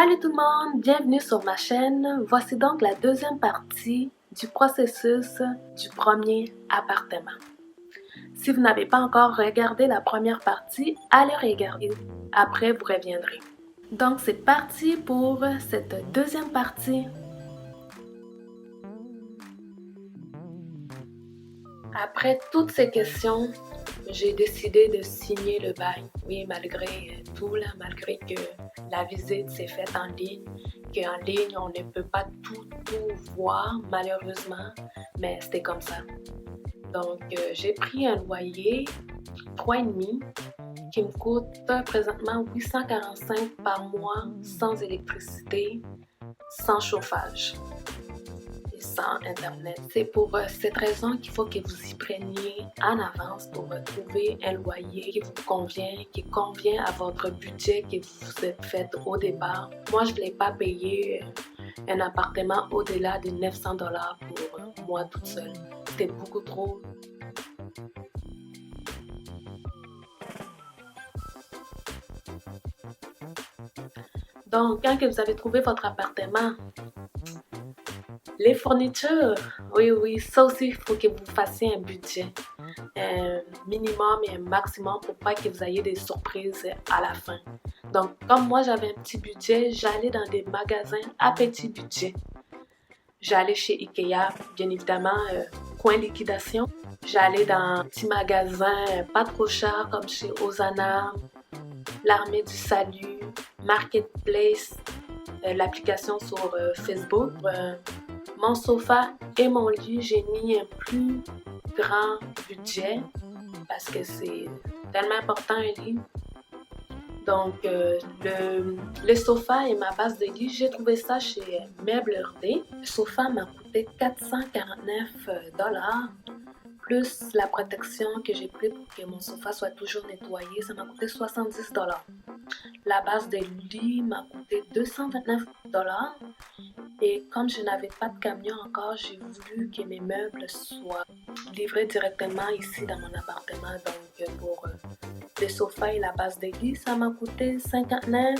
Salut tout le monde, bienvenue sur ma chaîne. Voici donc la deuxième partie du processus du premier appartement. Si vous n'avez pas encore regardé la première partie, allez regarder, après vous reviendrez. Donc c'est parti pour cette deuxième partie. Après toutes ces questions, j'ai décidé de signer le bail. Oui, malgré tout, malgré que la visite s'est faite en ligne, qu'en ligne, on ne peut pas tout voir, malheureusement, mais c'était comme ça. Donc, j'ai pris un loyer 3,5 qui me coûte présentement 845 par mois, sans électricité, sans chauffage. Sans Internet. C'est pour cette raison qu'il faut que vous y preniez en avance pour trouver un loyer qui convient à votre budget que vous vous êtes fait au départ. Moi, je ne voulais pas payer un appartement au-delà de 900 $ pour moi toute seule. C'était beaucoup trop. Donc, quand que vous avez trouvé votre appartement, les fournitures, oui, ça aussi, il faut que vous fassiez un budget. Un minimum et un maximum pour pas que vous ayez des surprises à la fin. Donc, comme moi, j'avais un petit budget, j'allais dans des magasins à petit budget. J'allais chez Ikea, bien évidemment, coin liquidation. J'allais dans un petit magasin pas trop cher comme chez Ozana, l'Armée du Salut, Marketplace, l'application sur Facebook. Mon sofa et mon lit, j'ai mis un plus grand budget parce que c'est tellement important un lit. Donc, le sofa et ma base de lit, j'ai trouvé ça chez Meublerie. Le sofa m'a coûté 449 $, plus la protection que j'ai pris pour que mon sofa soit toujours nettoyé, ça m'a coûté 70 $. La base de lit m'a coûté 229 $. Et comme je n'avais pas de camion encore, j'ai voulu que mes meubles soient livrés directement ici dans mon appartement. Donc pour le sofa et la base de lit, ça m'a coûté 59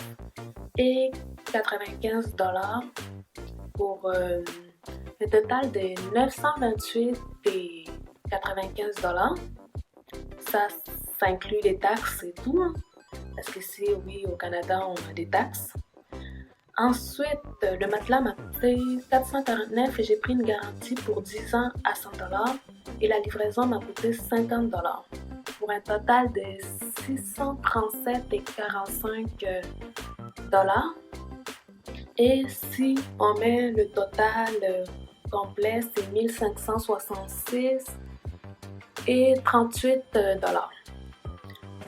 et 95 $ pour un total de 928 et 95 $. Ça inclut les taxes et tout. Parce que si oui, au Canada, on a des taxes. Ensuite, le matelas m'a coûté 449 et j'ai pris une garantie pour 10 ans à 100 $ et la livraison m'a coûté 50 $ pour un total de 637 et 45 $. Et si on met le total complet, c'est 1566 et 38 $.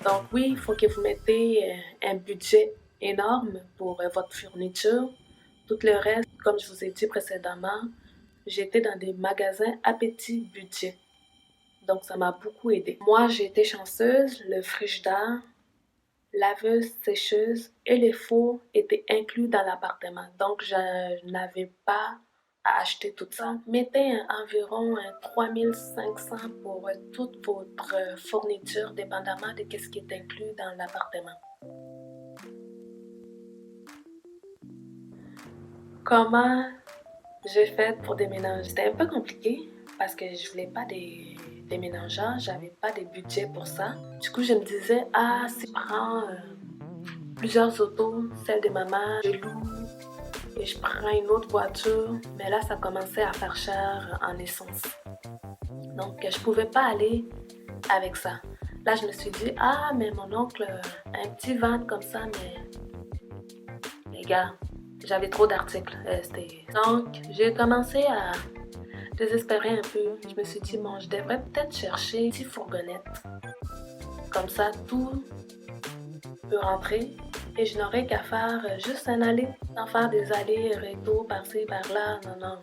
Donc oui, il faut que vous mettez un budget énorme pour votre fourniture. Tout le reste, comme je vous ai dit précédemment, j'étais dans des magasins à petit budget. Donc ça m'a beaucoup aidé. Moi, j'ai été chanceuse, le frigidaire, laveuse, sécheuse et les fours étaient inclus dans l'appartement. Donc je n'avais pas à acheter tout ça. Mettez environ 3500 pour toute votre fourniture, dépendamment de ce qui est inclus dans l'appartement. Comment j'ai fait pour déménager? C'était un peu compliqué parce que je voulais pas des déménageurs, j'avais pas de budget pour ça. Du coup, je me disais, si je prends plusieurs autos, celle de maman, je loue et je prends une autre voiture, mais là, ça commençait à faire cher en essence. Donc, je pouvais pas aller avec ça. Là, je me suis dit, mais mon oncle, un petit van comme ça, mais les gars, j'avais trop d'articles. Donc, j'ai commencé à désespérer un peu. Je me suis dit, bon, je devrais peut-être chercher une petite fourgonnette. Comme ça, tout peut rentrer et je n'aurais qu'à faire juste un aller, sans faire des allers-retours par-ci, par-là. Non.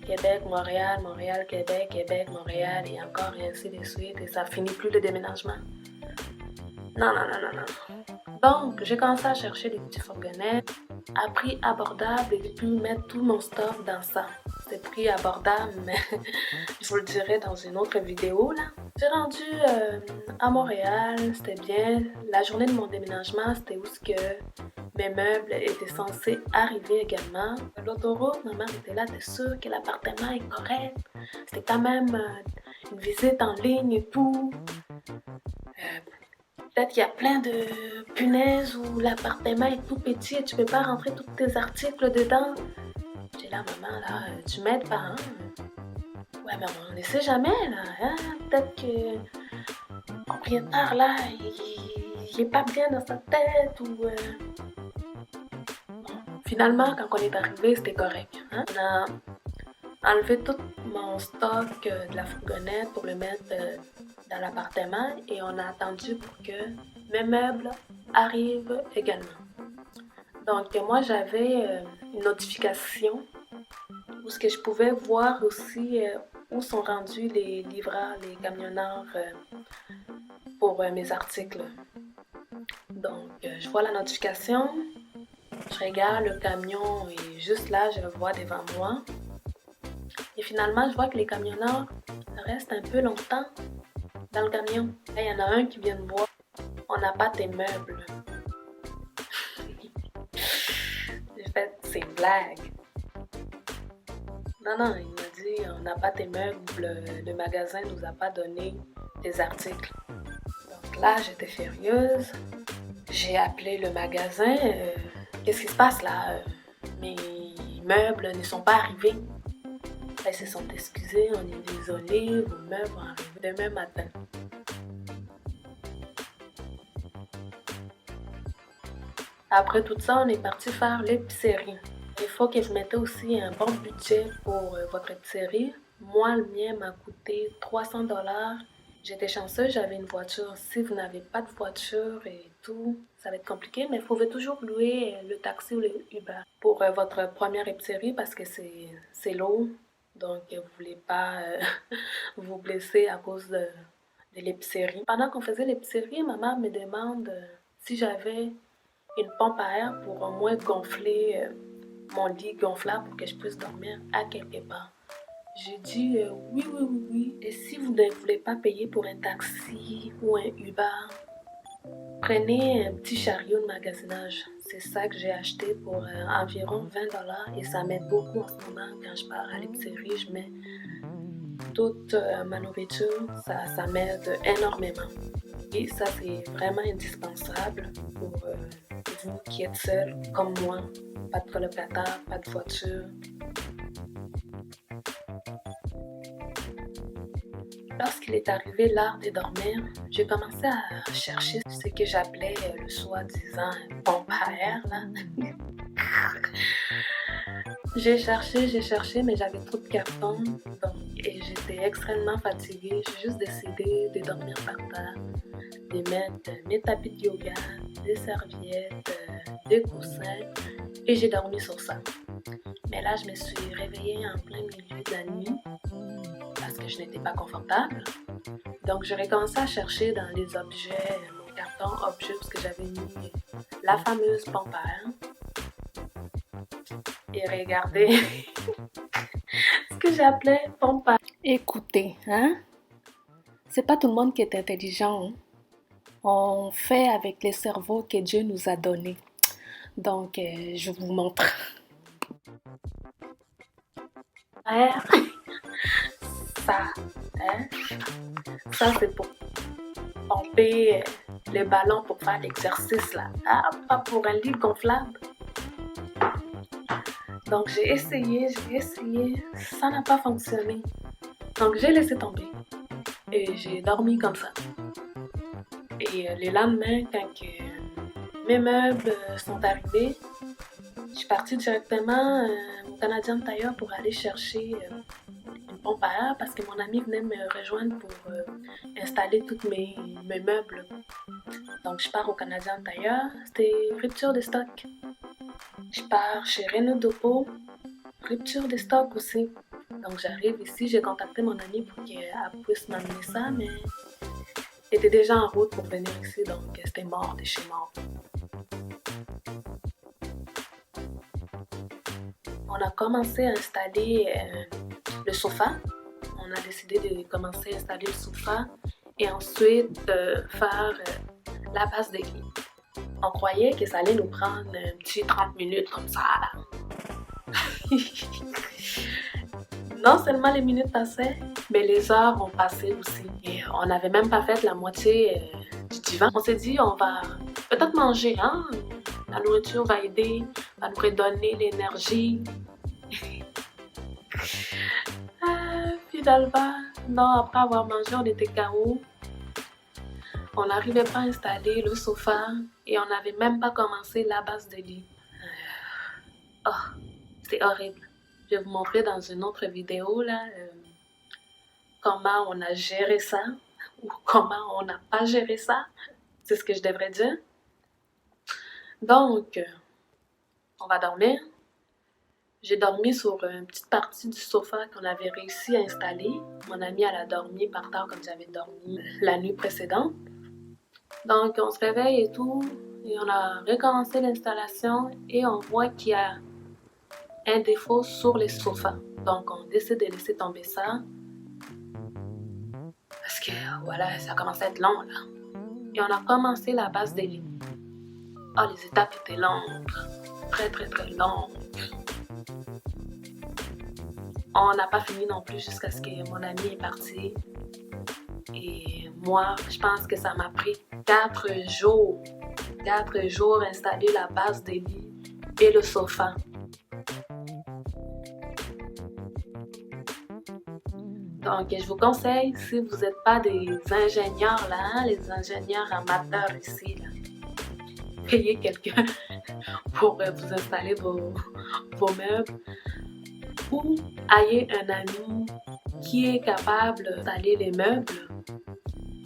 Québec, Montréal, Montréal, Québec, Québec, Montréal et encore et ainsi de suite. Et ça finit plus le déménagement. Non. Donc, j'ai commencé à chercher des petits fourgonnettes à prix abordable et j'ai pu mettre tout mon stuff dans ça. C'est prix abordable, mais je vous le dirai dans une autre vidéo là. J'ai rendu à Montréal, c'était bien. La journée de mon déménagement, c'était où mes meubles étaient censés arriver également. L'autoroute, ma mère était là, t'es sûre que l'appartement est correct? C'était quand même une visite en ligne et tout. Peut-être qu'il y a plein de punaises ou l'appartement est tout petit et tu peux pas rentrer tous tes articles dedans. J'ai là, maman, là, tu m'aides pas, hein? Ouais, mais on ne sait jamais, là, hein? Peut-être que le propriétaire, là, il est pas bien dans sa tête ou... Finalement, quand on est arrivé, c'était correct. Hein? On a enlevé tout mon stock de la fourgonnette pour le mettre dans l'appartement et on a attendu pour que mes meubles arrivent également. Donc, moi, j'avais une notification où ce que je pouvais voir aussi où sont rendus les livreurs, les camionneurs pour mes articles. Donc, je vois la notification, je regarde, le camion est juste là, je le vois devant moi. Et finalement, je vois que les camionneurs restent un peu longtemps dans le camion. Là, il y en a un qui vient de voir, on n'a pas tes meubles. J'ai fait, c'est une blague. Non, il m'a dit, on n'a pas tes meubles, le magasin nous a pas donné tes articles. Donc là, j'étais furieuse. J'ai appelé le magasin. Qu'est-ce qui se passe là? Mes meubles ne sont pas arrivés. Ils se sont excusés, on est désolé, vos meubles vont arriver demain matin. Après tout ça, on est parti faire l'épicerie. Il faut que vous mettez aussi un bon budget pour votre épicerie. Moi, le mien m'a coûté 300 $. J'étais chanceuse, j'avais une voiture. Si vous n'avez pas de voiture et tout, ça va être compliqué, mais vous pouvez toujours louer le taxi ou le Uber pour votre première épicerie parce que c'est lourd. Donc, vous ne voulez pas vous blesser à cause de l'épicerie. Pendant qu'on faisait l'épicerie, maman me demande si j'avais une pompe à air pour au moins gonfler mon lit gonflable pour que je puisse dormir à quelque part. J'ai dit oui. Et si vous ne voulez pas payer pour un taxi ou un Uber, prenez un petit chariot de magasinage. C'est ça que j'ai acheté pour environ 20 $ et ça m'aide beaucoup en ce moment. Quand je pars à l'épicerie, je mets toute ma nourriture. Ça m'aide énormément. Et ça, c'est vraiment indispensable pour vous qui êtes seul, comme moi. Pas de colocataire, pas de voiture. Lorsqu'il est arrivé l'heure de dormir, j'ai commencé à chercher ce que j'appelais le soi-disant pompe à air. Là. J'ai cherché, mais j'avais trop de carton et j'étais extrêmement fatiguée. J'ai juste décidé de dormir par terre, de mettre mes tapis de yoga, des serviettes, des coussins et j'ai dormi sur ça. Mais là, je me suis réveillée en plein milieu de la nuit parce que je n'étais pas confortable. Donc, j'ai recommencé à chercher dans les objets, mon carton objet, parce que j'avais mis la fameuse pompe à air. Et regardez ce que j'appelais pompe à air. Écoutez, hein? C'est pas tout le monde qui est intelligent. Hein? On fait avec les cerveaux que Dieu nous a donnés. Donc, je vous montre. Air. Ça, hein? Ça, c'est pour pomper les ballons pour faire l'exercice, là. Ah, pas pour un lit gonflable. Donc, j'ai essayé, ça n'a pas fonctionné. Donc, j'ai laissé tomber. Et j'ai dormi comme ça. Et le lendemain, quand mes meubles sont arrivés, je suis partie directement au Canadian Tire pour aller chercher une pompe à air parce que mon ami venait me rejoindre pour installer tous mes meubles. Donc, je pars au Canadian Tire. C'était rupture de stock. Je pars chez Renault Dopo. Rupture de stock aussi. Donc, j'arrive ici. J'ai contacté mon ami pour qu'elle puisse m'amener ça, mais elle était déjà en route pour venir ici. Donc, c'était mort de chez mort. On a commencé à installer le sofa. On a décidé de commencer à installer le sofa et ensuite faire la base de lit. On croyait que ça allait nous prendre un petit 30 minutes comme ça. Non seulement les minutes passaient, mais les heures ont passé aussi. Et on n'avait même pas fait la moitié du divan. On s'est dit, on va peut-être manger, hein? La nourriture va aider, va nous redonner l'énergie. Finalement, non, après avoir mangé, on était KO. On n'arrivait pas à installer le sofa et on n'avait même pas commencé la base de lit. Oh, c'est horrible. Je vais vous montrer dans une autre vidéo là, comment on a géré ça ou comment on n'a pas géré ça. C'est ce que je devrais dire. Donc, on va dormir. J'ai dormi sur une petite partie du sofa qu'on avait réussi à installer. Mon amie, elle a dormi par terre comme j'avais dormi la nuit précédente. Donc, on se réveille et tout, et on a recommencé l'installation et on voit qu'il y a un défaut sur les sofas. Donc, on décide de laisser tomber ça. Parce que, voilà, ça commençait à être long, là. Et on a commencé la base des lits. Oh, les étapes étaient longues. Très, très, très longues. On n'a pas fini non plus jusqu'à ce que mon ami est parti. Et moi, je pense que ça m'a pris 4 jours. 4 jours installer la base des lits et le sofa. Donc, je vous conseille, si vous n'êtes pas des ingénieurs là, hein, les ingénieurs amateurs ici, là, payez quelqu'un pour vous installer vos meubles ou ayez un ami qui est capable d'installer les meubles.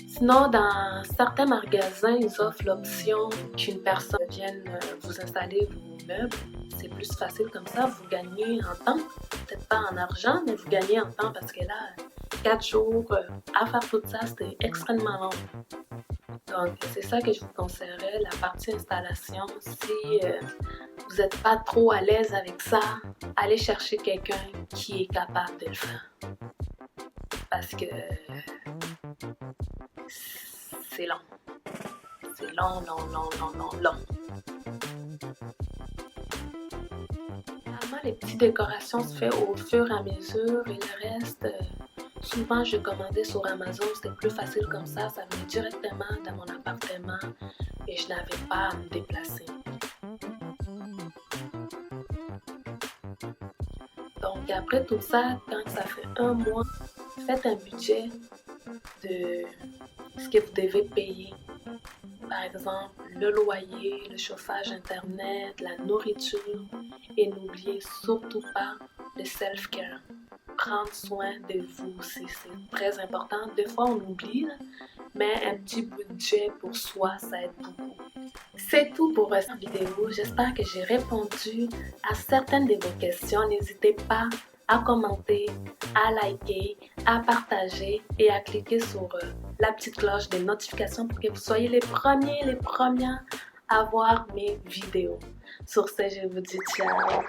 Sinon, dans certains magasins, ils offrent l'option qu'une personne vienne vous installer vos meubles. C'est plus facile comme ça, vous gagnez en temps. Peut-être pas en argent, mais vous gagnez en temps parce que là, 4 jours à faire tout ça, c'était extrêmement long. Donc, c'est ça que je vous conseillerais, la partie installation. Si vous n'êtes pas trop à l'aise avec ça, allez chercher quelqu'un qui est capable de le faire. Parce que c'est long. C'est long. Finalement, les petites décorations se font au fur et à mesure et le reste, souvent je commandais sur Amazon, c'était plus facile comme ça venait directement dans mon appartement et je n'avais pas à me déplacer. Donc après tout ça, quand ça fait 1 mois, faites un budget de ce que vous devez payer. Par exemple, le loyer, le chauffage internet, la nourriture. Et n'oubliez surtout pas le self-care. Prendre soin de vous aussi, c'est très important. Des fois, on oublie, mais un petit budget pour soi, ça aide beaucoup. C'est tout pour cette vidéo. J'espère que j'ai répondu à certaines de vos questions. N'hésitez pas à commenter, à liker, à partager et à cliquer sur la petite cloche des notifications pour que vous soyez les premières à voir mes vidéos. Sur ce, je vous dis ciao!